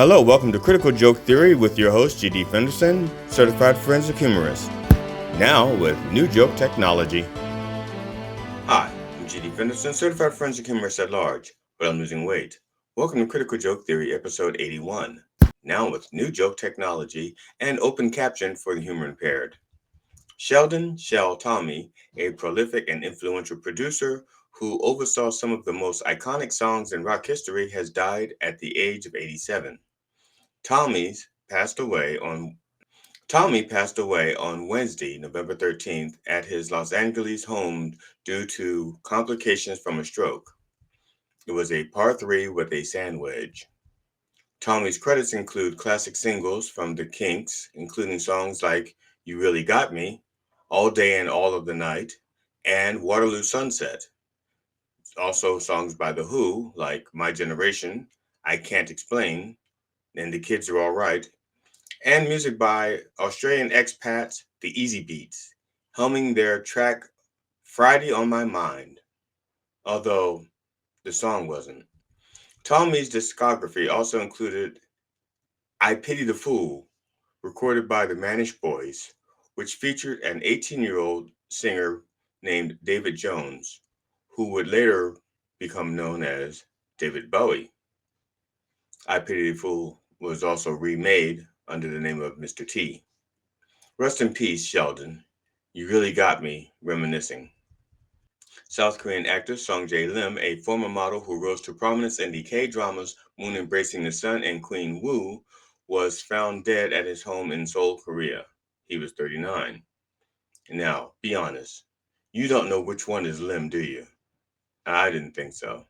Hello, welcome to Critical Joke Theory with your host, G.D. Fenderson, Certified Forensic Humorist. Now with new joke technology. Hi, I'm G.D. Fenderson, Certified Forensic Humorist at large, but I'm losing weight. Welcome to Critical Joke Theory, episode 81. Now with new joke technology and open caption for the humor impaired. Sheldon Shell Tommy, a prolific and influential producer who oversaw some of the most iconic songs in rock history, has died at the age of 87. Tommy's passed away on Tommy passed away on Wednesday, November 13th, at his Los Angeles home due to complications from a stroke. It was a par 3 with a sand wedge. Tommy's credits include classic singles from the Kinks, including songs like You Really Got Me, All Day and All of the Night, and Waterloo Sunset. Also songs by The Who, like My Generation, I Can't Explain, and The Kids Are All Right, and music by Australian expats The Easy Beats, humming their track Friday on My Mind, although the song wasn't. Tommy's discography also included I Pity the Fool, recorded by the Manish Boys, which featured an 18-year-old singer named David Jones, who would later become known as David Bowie. I Pity the Fool was also remade under the name of Mr. T. Rest in peace, Sheldon. You really got me reminiscing. South Korean actor Song Jae-Lim, a former model who rose to prominence in the K-dramas Moon Embracing the Sun and Queen Wu, was found dead at his home in Seoul, Korea. He was 39. Now, be honest. You don't know which one is Lim, do you? I didn't think so.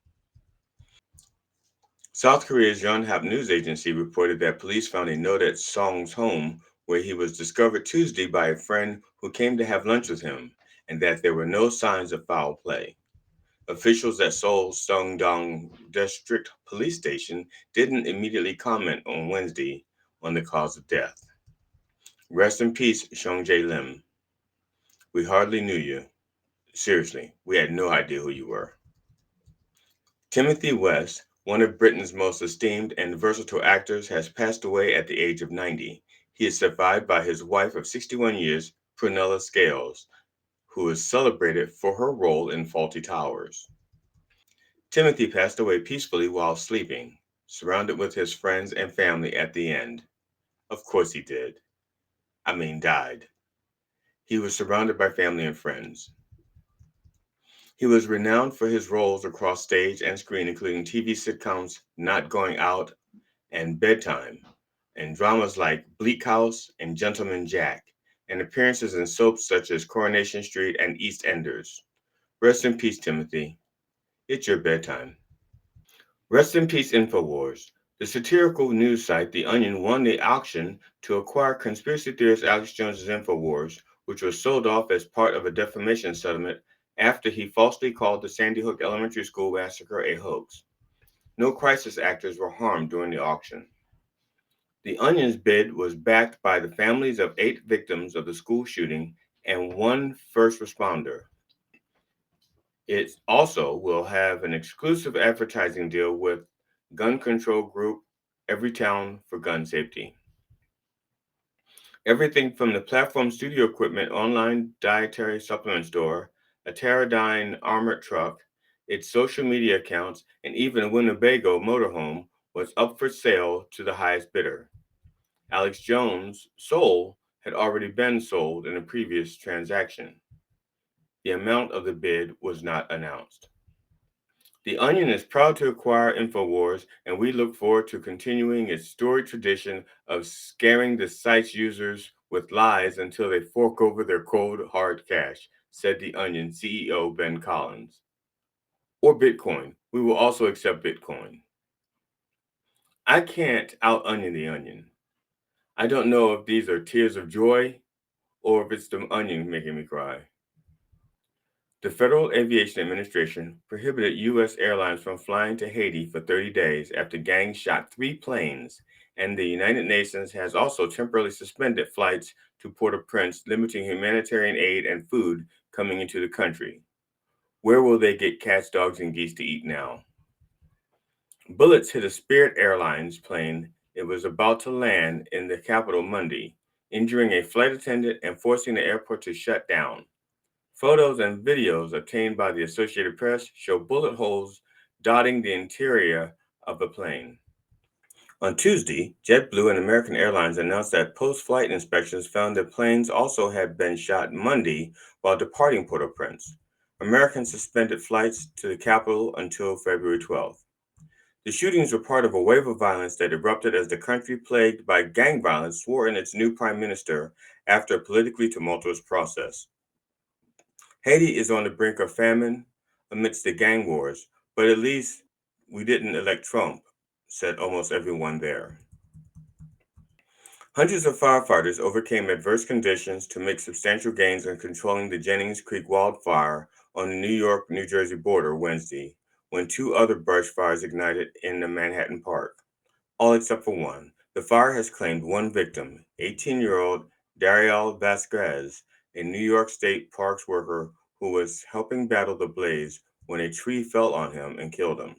South Korea's Yonhap news agency reported that police found a note at Song's home where he was discovered Tuesday by a friend who came to have lunch with him, and that there were no signs of foul play. Officials at Seoul's Songdong District Police Station didn't immediately comment on Wednesday on the cause of death. Rest in peace, Song Jae-Lim. We hardly knew you. Seriously, we had no idea who you were. Timothy West, one of Britain's most esteemed and versatile actors, has passed away at the age of 90. He is survived by his wife of 61 years, Prunella Scales, who is celebrated for her role in Fawlty Towers. Timothy passed away peacefully while sleeping, surrounded with his friends and family at the end. Of course he did. Died. He was surrounded by family and friends. He was renowned for his roles across stage and screen, including TV sitcoms Not Going Out and Bedtime, and dramas like Bleak House and Gentleman Jack, and appearances in soaps such as Coronation Street and EastEnders. Rest in peace, Timothy. It's your bedtime. Rest in peace, InfoWars. The satirical news site The Onion won the auction to acquire conspiracy theorist Alex Jones's InfoWars, which was sold off as part of a defamation settlement after he falsely called the Sandy Hook Elementary School massacre a hoax. No crisis actors were harmed during the auction. The Onion's bid was backed by the families of 8 victims of the school shooting and 1 first responder. It also will have an exclusive advertising deal with gun control group Everytown for Gun Safety. Everything from the platform studio equipment, online dietary supplement store, a Teradyne armored truck, its social media accounts, and even a Winnebago motorhome was up for sale to the highest bidder. Alex Jones' soul had already been sold in a previous transaction. The amount of the bid was not announced. The Onion is proud to acquire InfoWars, and we look forward to continuing its storied tradition of scaring the site's users with lies until they fork over their cold, hard cash, said The Onion CEO Ben Collins. Or Bitcoin. We will also accept Bitcoin. I can't out-onion the Onion. I don't know if these are tears of joy or if it's the Onion making me cry. The Federal Aviation Administration prohibited U.S. airlines from flying to Haiti for 30 days after gangs shot 3 planes, and the United Nations has also temporarily suspended flights to Port-au-Prince, limiting humanitarian aid and food coming into the country. Where will they get cats, dogs, and geese to eat now? Bullets hit a Spirit Airlines plane It was about to land in the capital Monday, injuring a flight attendant and forcing the airport to shut down. Photos and videos obtained by the Associated Press show bullet holes dotting the interior of the plane. On Tuesday, JetBlue and American Airlines announced that post flight inspections found that planes also had been shot Monday while departing Port au Prince. American suspended flights to the capital until February 12th. The shootings were part of a wave of violence that erupted as the country, plagued by gang violence, swore in its new prime minister after a politically tumultuous process. Haiti is on the brink of famine amidst the gang wars, but at least we didn't elect Trump, said almost everyone there. Hundreds of firefighters overcame adverse conditions to make substantial gains in controlling the Jennings Creek wildfire on the New York New Jersey border Wednesday, when two other brush fires ignited in the Manhattan Park. All except for one. The fire has claimed one victim, 18-year-old Dariel Vasquez, a New York State Parks worker who was helping battle the blaze when a tree fell on him and killed him.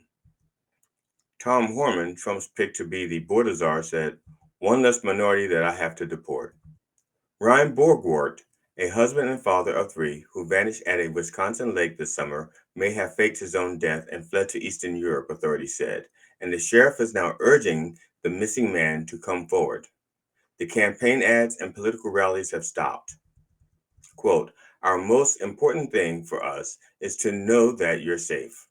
Tom Horman, Trump's pick to be the border czar, said, "One less minority that I have to deport." Ryan Borgwart, a husband and father of three who vanished at a Wisconsin lake this summer, may have faked his own death and fled to Eastern Europe, authorities said, and the sheriff is now urging the missing man to come forward. The campaign ads and political rallies have stopped. Quote, "Our most important thing for us is to know that you're safe."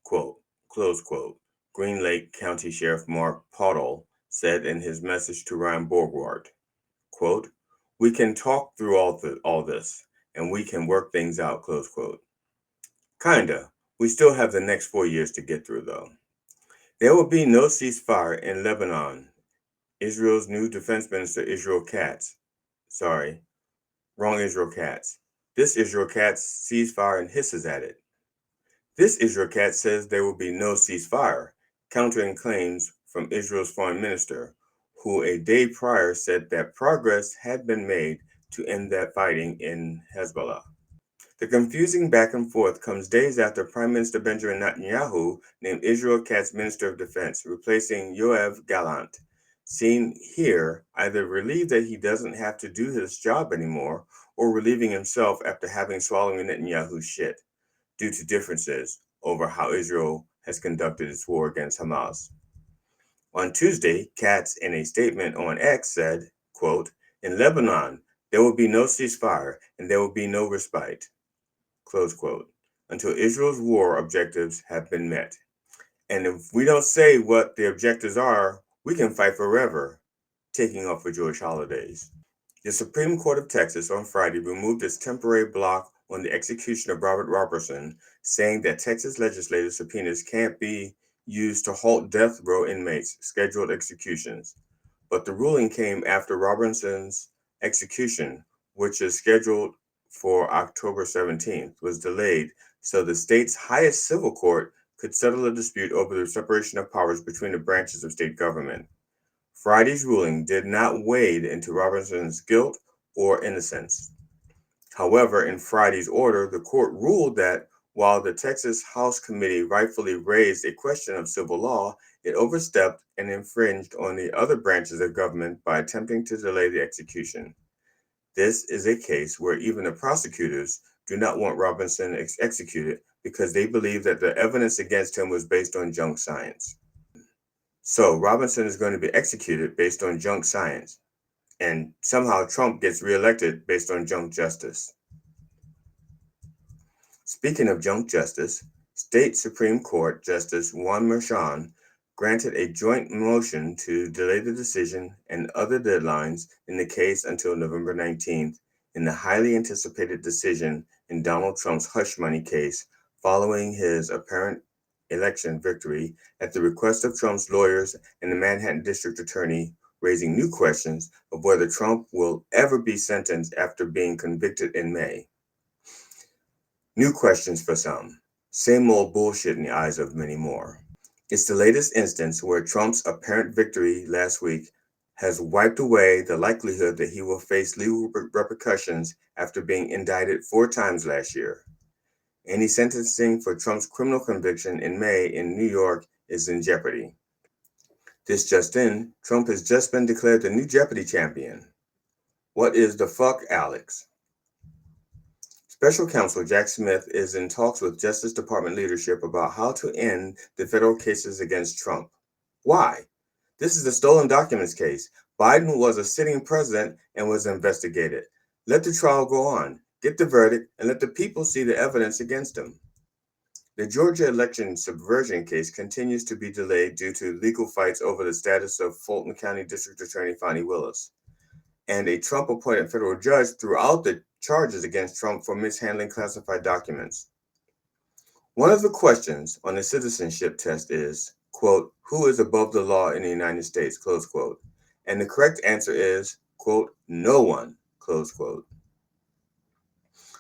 Quote, close quote. Green Lake County Sheriff Mark Pottle said in his message to Ryan Borgward, quote, "We can talk through all this, and we can work things out," close quote. Kinda. We still have the next 4 years to get through, though. There will be no ceasefire in Lebanon. Israel's new defense minister, Israel Katz. Sorry, wrong Israel Katz. This Israel Katz sees fire and hisses at it. This Israel Katz says there will be no ceasefire, countering claims from Israel's foreign minister, who a day prior said that progress had been made to end that fighting in Hezbollah. The confusing back and forth comes days after Prime Minister Benjamin Netanyahu named Israel Katz Minister of Defense, replacing Yoav Gallant, seen here either relieved that he doesn't have to do his job anymore or relieving himself after having swallowed Netanyahu's shit due to differences over how Israel has conducted its war against Hamas. On Tuesday, Katz, in a statement on X, said, quote, "In Lebanon, there will be no ceasefire and there will be no respite," close quote, "until Israel's war objectives have been met. And if we don't say what the objectives are, we can fight forever," taking off for Jewish holidays. The Supreme Court of Texas on Friday removed its temporary block on the execution of Robert Robertson, saying that Texas legislative subpoenas can't be used to halt death row inmates' scheduled executions. But the ruling came after Robertson's execution, which is scheduled for October 17th, was delayed so the state's highest civil court could settle a dispute over the separation of powers between the branches of state government. Friday's ruling did not wade into Robertson's guilt or innocence. However, in Friday's order, the court ruled that while the Texas House Committee rightfully raised a question of civil law, it overstepped and infringed on the other branches of government by attempting to delay the execution. This is a case where even the prosecutors do not want Robinson executed because they believe that the evidence against him was based on junk science. So Robinson is going to be executed based on junk science, and somehow Trump gets reelected based on junk justice. Speaking of junk justice, State Supreme Court Justice Juan Merchan granted a joint motion to delay the decision and other deadlines in the case until November 19th in the highly anticipated decision in Donald Trump's hush money case following his apparent election victory at the request of Trump's lawyers and the Manhattan District Attorney, raising new questions of whether Trump will ever be sentenced after being convicted in May. New questions for some, same old bullshit in the eyes of many more. It's the latest instance where Trump's apparent victory last week has wiped away the likelihood that he will face legal repercussions after being indicted 4 times last year. Any sentencing for Trump's criminal conviction in May in New York is in jeopardy. This just in, Trump has just been declared the new Jeopardy champion. What is the fuck, Alex? Special Counsel Jack Smith is in talks with Justice Department leadership about how to end the federal cases against Trump. Why? This is the stolen documents case. Biden was a sitting president and was investigated. Let the trial go on, get the verdict, and let the people see the evidence against him. The Georgia election subversion case continues to be delayed due to legal fights over the status of Fulton County District Attorney Fani Willis, and a Trump appointed federal judge threw out the charges against Trump for mishandling classified documents. One of the questions on the citizenship test is, quote, who is above the law in the United States, close quote. And the correct answer is, quote, no one, close quote.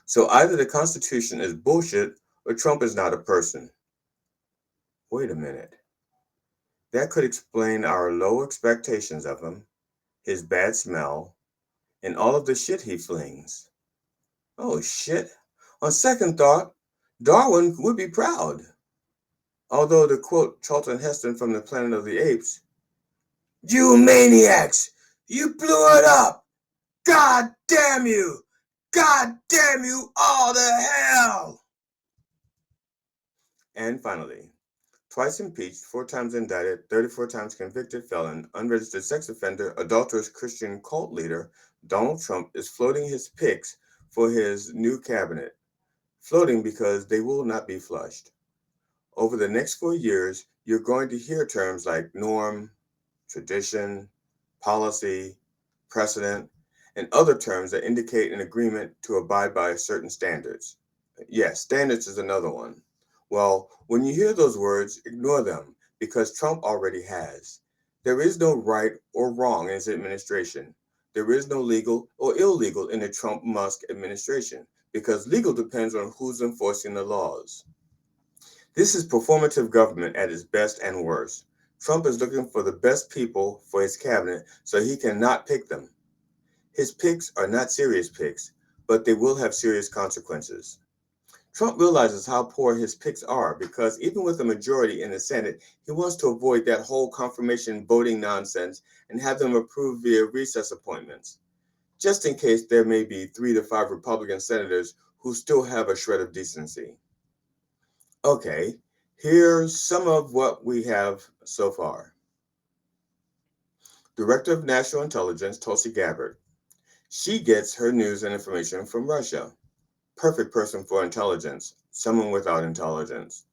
So either the Constitution is bullshit or Trump is not a person. Wait a minute. That could explain our low expectations of him, his bad smell, and all of the shit he flings. Oh shit. On second thought, Darwin would be proud. Although, to quote Charlton Heston from the Planet of the Apes, you maniacs! You blew it up! God damn you! God damn you all to hell! And finally, twice impeached, 4 times indicted, 34 times convicted felon, unregistered sex offender, adulterous Christian cult leader, Donald Trump is floating his picks for his new cabinet. Floating because they will not be flushed. Over the next 4 years, you're going to hear terms like norm, tradition, policy, precedent, and other terms that indicate an agreement to abide by certain standards. Yes, standards is another one. Well, when you hear those words, ignore them because Trump already has. There is no right or wrong in his administration. There is no legal or illegal in the Trump-Musk administration because legal depends on who's enforcing the laws. This is performative government at its best and worst. Trump is looking for the best people for his cabinet so he cannot pick them. His picks are not serious picks, but they will have serious consequences. Trump realizes how poor his picks are because even with a majority in the Senate, he wants to avoid that whole confirmation voting nonsense and have them approved via recess appointments, just in case there may be 3 to 5 Republican senators who still have a shred of decency. Okay, here's some of what we have so far. Director of National Intelligence, Tulsi Gabbard. She gets her news and information from Russia. Perfect person for intelligence, someone without intelligence.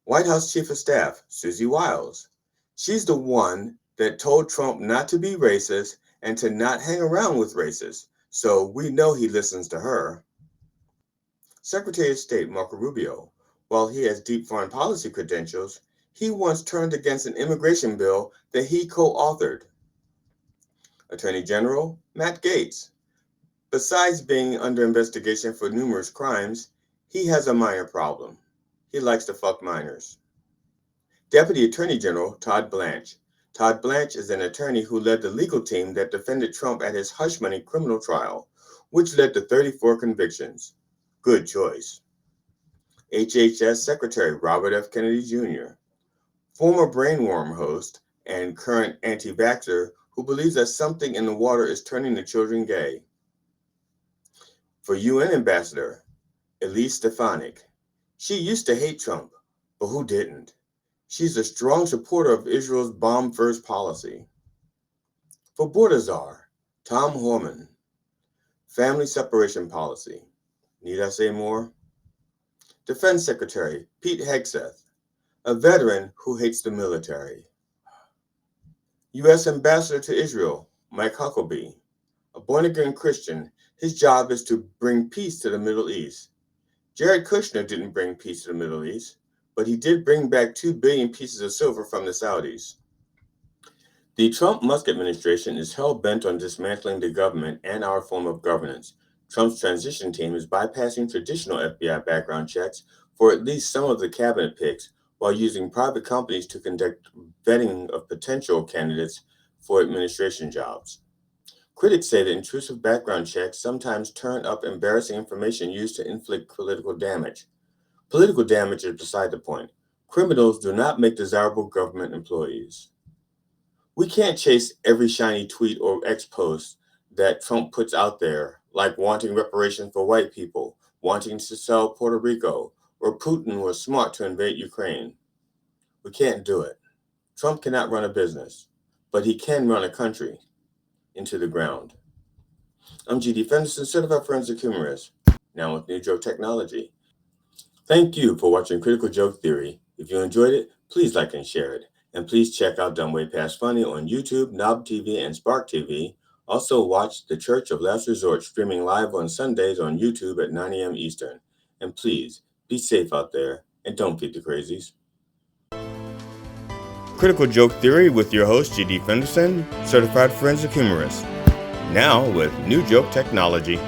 White House Chief of Staff, Susie Wiles. She's the one that told Trump not to be racist and to not hang around with racists, so we know he listens to her. Secretary of State Marco Rubio. While he has deep foreign policy credentials, he once turned against an immigration bill that he co-authored. Attorney General Matt Gaetz. Besides being under investigation for numerous crimes, he has a minor problem. He likes to fuck minors. Deputy Attorney General Todd Blanche. Todd Blanche is an attorney who led the legal team that defended Trump at his hush money criminal trial, which led to 34 convictions. Good choice. HHS Secretary Robert F. Kennedy Jr., former Brainworm host and current anti-vaxxer who believes that something in the water is turning the children gay. For UN Ambassador Elise Stefanik. She used to hate Trump, but who didn't? She's a strong supporter of Israel's bomb-first policy. For Border Czar, Tom Horman. Family separation policy. Need I say more? Defense Secretary Pete Hegseth, a veteran who hates the military. U.S. Ambassador to Israel, Mike Huckabee, a born-again Christian. His job is to bring peace to the Middle East. Jared Kushner didn't bring peace to the Middle East, but he did bring back 2 billion pieces of silver from the Saudis. The Trump-Musk administration is hell-bent on dismantling the government and our form of governance. Trump's transition team is bypassing traditional FBI background checks for at least some of the cabinet picks, while using private companies to conduct vetting of potential candidates for administration jobs. Critics say that intrusive background checks sometimes turn up embarrassing information used to inflict political damage. Political damage is beside the point. Criminals do not make desirable government employees. We can't chase every shiny tweet or X post that Trump puts out there, like wanting reparations for white people, wanting to sell Puerto Rico, or Putin was smart to invade Ukraine. We can't do it. Trump cannot run a business, but he can run a country into the ground. I'm GD Fenderson, certified forensic humorist, now with New Joke Technology. Thank you for watching Critical Joke Theory. If you enjoyed it, please like and share it. And please check out Dumb Way Past Funny on YouTube, Knob TV, and Spark TV. Also watch The Church of Last Resort streaming live on Sundays on YouTube at 9 a.m. Eastern. And please, be safe out there and don't feed the crazies. Critical Joke Theory with your host, GD Fenderson, certified forensic humorist. Now with New Joke Technology.